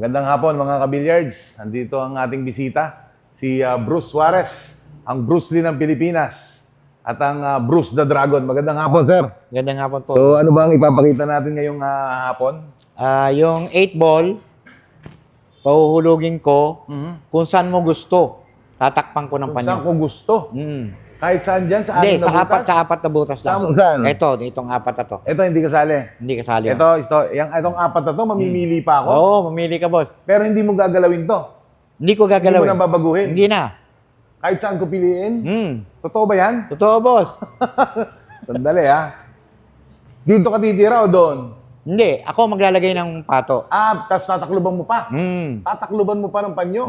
Magandang hapon mga kabilyards. Andito ang ating bisita, si Bruce Suarez, ang Bruce Lee ng Pilipinas at ang Bruce the Dragon. Magandang hapon, sir. Gandang hapon po. So ano ba ang ipapakita natin ngayong hapon? Yung 8 ball, pahuhulugin ko kung saan mo gusto. Tatakpan ko ng Kung saan panyo. ko gusto. Kahit saan dyan, sa Hindi, anim na butas? sa apat na butas lang. Saan? Itong apat na to. Ito, hindi kasali. Hindi kasali. Itong apat na to, mamimili pa ako. Oo, mamili ka, boss. Pero hindi mo gagalawin to. Hindi ko Hindi gagalawin. mo na babaguhin. Hindi na. Kahit saan ko piliin. Totoo ba yan? Totoo, boss. Sandali, ha? Dito ka titira o doon? Hindi, ako maglalagay ng pato. Tapos tatakluban mo pa. Tatakluban mo pa ng panyo.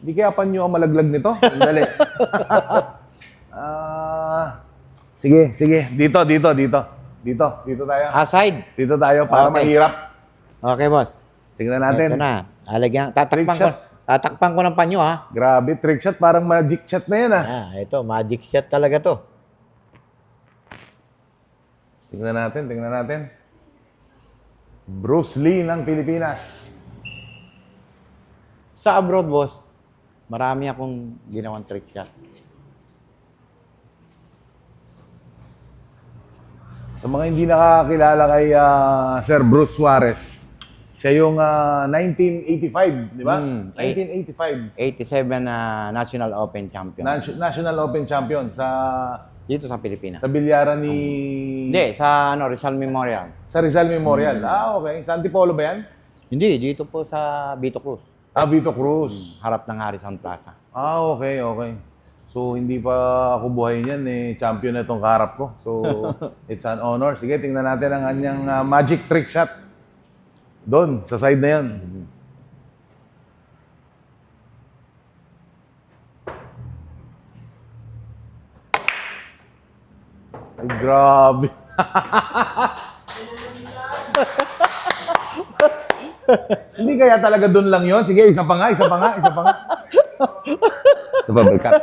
Hindi kaya panyo ang malaglag nito? Sandali. Sige. Dito tayo. Aside. Dito tayo para Okay. mahirap. Okay, boss. Tingnan natin. Ito na. Tatakpan Trick ko. shot. Tatakpan ko ng panyo, ha? Grabe, trick shot. Parang magic shot na yan, ha? Ito, magic shot talaga to. Tingnan natin. Bruce Lee ng Pilipinas. Sa abroad, boss, marami akong ginawang trick shot. Sa mga hindi nakakilala kay Sir Bruce Suarez, siya yung 1985, di ba? 1985. 87 na National Open Champion. National Open Champion Dito sa Pilipinas. sa bilyaran ni... Hindi, sa Rizal Memorial. Sa Rizal Memorial. Okay. Sa Antipolo ba yan? Hindi, dito po sa Vito Cruz. Vito Cruz. Harap ng Harrison Plaza. Okay. So, hindi pa ako buhay niyan, champion na itong kaharap ko. So, it's an honor. Sige, tingnan natin ang kanyang magic trick shot. Doon, sa side na yan. Ay, grabe. Hindi kaya talaga doon lang yon. Sige, isa pa nga. Isa pa, cut.